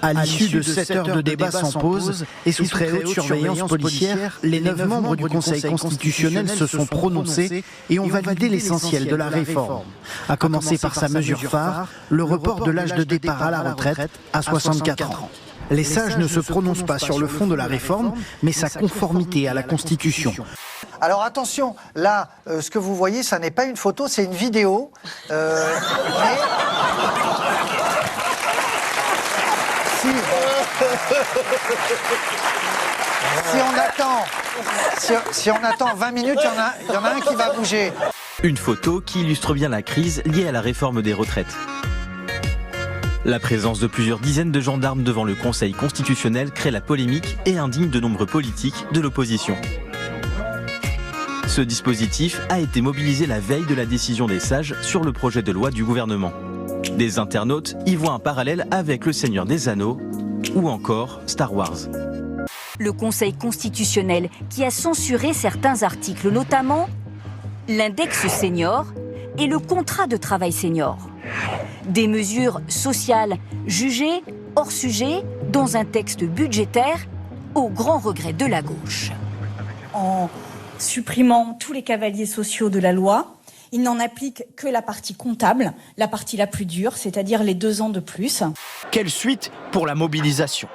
À l'issue de 7 heures de débat sans pause et sous très haute surveillance policière, les 9 membres du Conseil constitutionnel se sont prononcés et ont validé l'essentiel de la réforme, à commencer par sa mesure phare, le report de l'âge de départ à la retraite à 64 ans. Les sages ne se prononcent pas sur le fond de la réforme, mais sa conformité à la Constitution. Alors attention, là, ce que vous voyez, ça n'est pas une photo, c'est une vidéo. Si on attend 20 minutes, il y en a un qui va bouger. Une photo qui illustre bien la crise liée à la réforme des retraites. La présence de plusieurs dizaines de gendarmes devant le Conseil constitutionnel crée la polémique et indigne de nombreux politiques de l'opposition. Ce dispositif a été mobilisé la veille de la décision des sages sur le projet de loi du gouvernement. Des internautes y voient un parallèle avec Le Seigneur des Anneaux ou encore Star Wars. Le Conseil constitutionnel qui a censuré certains articles, notamment l'index senior et le contrat de travail senior. Des mesures sociales jugées hors sujet dans un texte budgétaire au grand regret de la gauche. En supprimant tous les cavaliers sociaux de la loi, il n'en applique que la partie comptable, la partie la plus dure, c'est-à-dire les 2 ans de plus. Quelle suite pour la mobilisation ?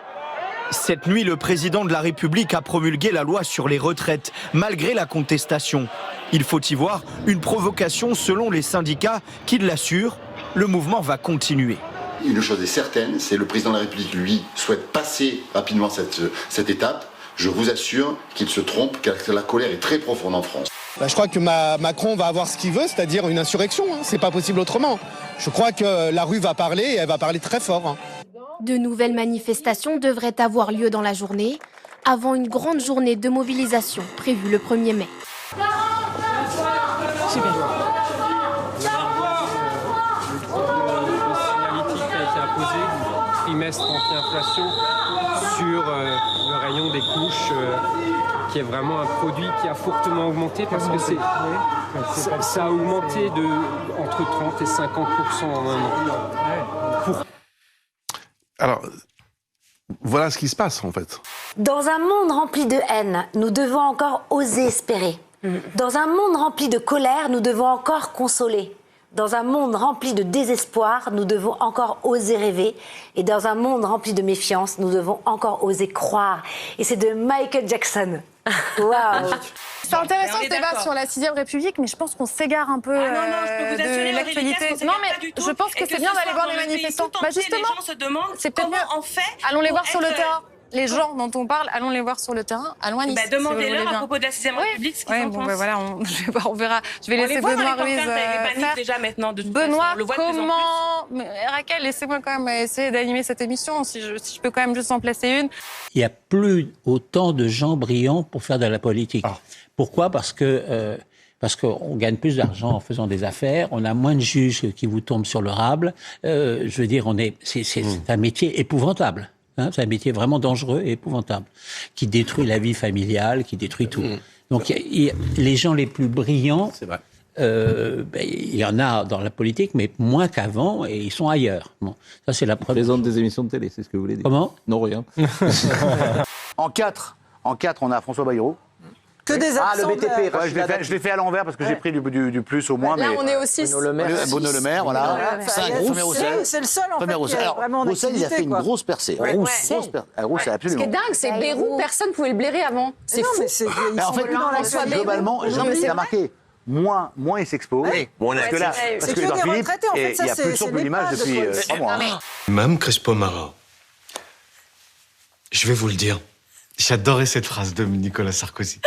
Cette nuit, le président de la République a promulgué la loi sur les retraites, malgré la contestation. Il faut y voir une provocation selon les syndicats qui l'assurent. Le mouvement va continuer. Une chose est certaine, c'est que le président de la République, lui, souhaite passer rapidement cette étape. Je vous assure qu'il se trompe, que la colère est très profonde en France. Je crois que Macron va avoir ce qu'il veut, c'est-à-dire une insurrection. C'est pas possible autrement. Je crois que la rue va parler et elle va parler très fort. De nouvelles manifestations devraient avoir lieu dans la journée, avant une grande journée de mobilisation prévue le 1er mai. Trimestre anti-inflation sur le rayon des couches qui est vraiment un produit qui a fortement augmenté parce que ça a augmenté de entre 30 et 50% en un an. Alors, voilà ce qui se passe en fait. Dans un monde rempli de haine, nous devons encore oser espérer. Dans un monde rempli de colère, nous devons encore consoler. Dans un monde rempli de désespoir, nous devons encore oser rêver. Et dans un monde rempli de méfiance, nous devons encore oser croire. Et c'est de Michael Jackson. Waouh. C'est intéressant ce débat sur la 6ème République, mais je pense qu'on s'égare un peu de l'actualité. Non, mais je pense que c'est bien d'aller voir les manifestants. Bah justement, c'est peut-être mieux. Allons les voir sur le terrain. Les gens dont on parle, allons les voir sur le terrain, allons à Nice. Demandez-leur à propos de la 6ème République ce qu'ils en pensent. Voilà, on verra. Je vais laisser Benoît Ruiz faire. Déjà maintenant, de Benoît, comment... Raquel, laissez-moi quand même essayer d'animer cette émission, si je peux quand même juste en placer une. Il n'y a plus autant de gens brillants pour faire de la politique. Pourquoi ? Parce qu'on gagne plus d'argent en faisant des affaires, on a moins de juges qui vous tombent sur le rable. Je veux dire, c'est un métier épouvantable. C'est un métier vraiment dangereux et épouvantable, qui détruit la vie familiale, qui détruit tout. Donc les gens les plus brillants, il y en a dans la politique, mais moins qu'avant, et ils sont ailleurs. Bon, ça c'est la preuve. Présente des émissions de télé, c'est ce que vous voulez dire. Comment ? Non, rien. En 4, on a François Bayrou. Que des absents. Le BTP. Ouais, je l'ai fait à l'envers parce que j'ai pris du plus au moins. Là, on est aussi. Bruno Le Maire, voilà. C'est le seul, en fait, qui est vraiment en Roussel, il a fait une grosse percée. Roussel, absolument. Ce qui est dingue, c'est que Bayrou, personne ne pouvait le blairer avant. C'est fou. En fait, globalement, il a marqué. Moins il s'expose. Parce que là, parce que Edouard Philippe, il n'y a plus de son l'image depuis 3 mois. Mme Crespo-Marin, je vais vous le dire, j'adorais cette phrase de Nicolas Sarkozy.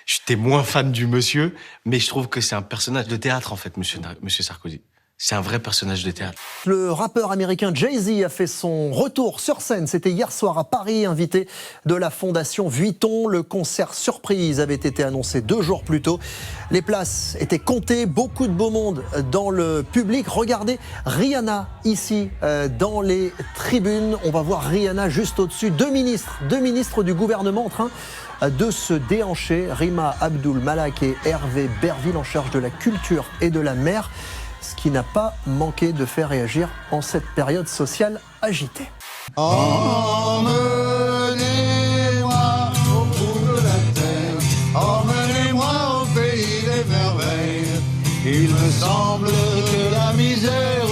J'étais moins fan du monsieur, mais je trouve que c'est un personnage de théâtre, en fait, monsieur Sarkozy. C'est un vrai personnage de théâtre. Le rappeur américain Jay-Z a fait son retour sur scène. C'était hier soir à Paris, invité de la Fondation Vuitton. Le concert surprise avait été annoncé 2 jours plus tôt. Les places étaient comptées, beaucoup de beau monde dans le public. Regardez Rihanna ici dans les tribunes. On va voir Rihanna juste au-dessus. 2 ministres du gouvernement en train de se déhancher. Rima Abdul Malak et Hervé Berville en charge de la culture et de la mer. Ce qui n'a pas manqué de faire réagir en cette période sociale agitée. Emmenez-moi au bout de la terre, emmenez-moi au pays des merveilles. Il me semble que la misère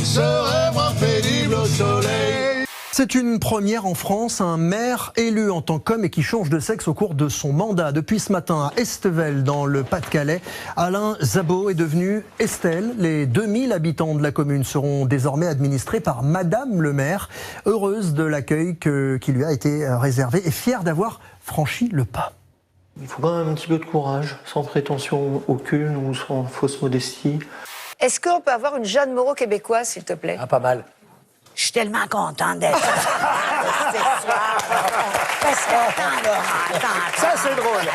serait moins pénible au soleil. C'est une première en France, un maire élu en tant qu'homme et qui change de sexe au cours de son mandat. Depuis ce matin à Estevel, dans le Pas-de-Calais, Alain Zabot est devenu Estelle. Les 2000 habitants de la commune seront désormais administrés par Madame le maire, heureuse de l'accueil qui lui a été réservé et fière d'avoir franchi le pas. Il faut quand même un petit peu de courage, sans prétention aucune ou sans fausse modestie. Est-ce qu'on peut avoir une Jeanne Moreau québécoise, s'il te plaît? Ah, pas mal. Je suis tellement contente d'être ce soir. Parce que attends, Laurent, attends. Ça, c'est drôle.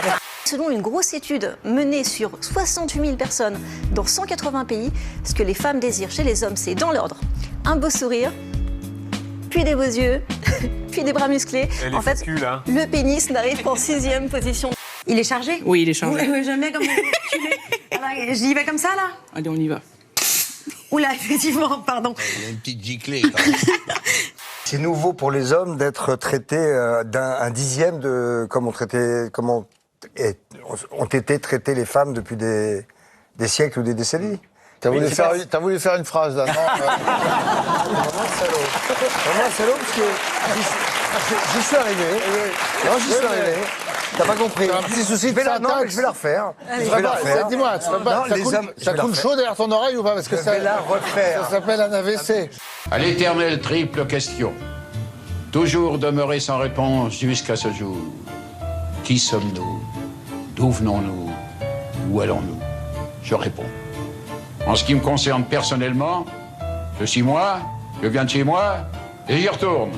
Selon une grosse étude menée sur 68 000 personnes dans 180 pays, ce que les femmes désirent chez les hommes, c'est dans l'ordre un beau sourire, puis des beaux yeux, puis des bras musclés. En fait, le pénis n'arrive qu'en 6e position. Il est chargé? Oui, il est chargé. Oui, j'aime bien comme j'y vais comme ça, là? Allez, on y va. Oula, effectivement, pardon. Il y a une petite giclée, quand même. C'est nouveau pour les hommes d'être traités d'un dixième de comment ont été traitées les femmes depuis des siècles ou des décennies. T'as voulu faire une phrase, là, non? Vraiment salaud, parce que j'y suis arrivé. Non, j'y suis arrivé. T'as pas compris. T'as un petit souci de syntaxe. Non, mais je vais la refaire. Dis-moi, ça coule chaud derrière ton oreille ou pas? Parce que ça s'appelle un AVC. À l'éternelle triple question, toujours demeurée sans réponse jusqu'à ce jour. Qui sommes-nous? D'où venons-nous? Où allons-nous? Je réponds. En ce qui me concerne personnellement, je suis moi, je viens de chez moi et j'y retourne.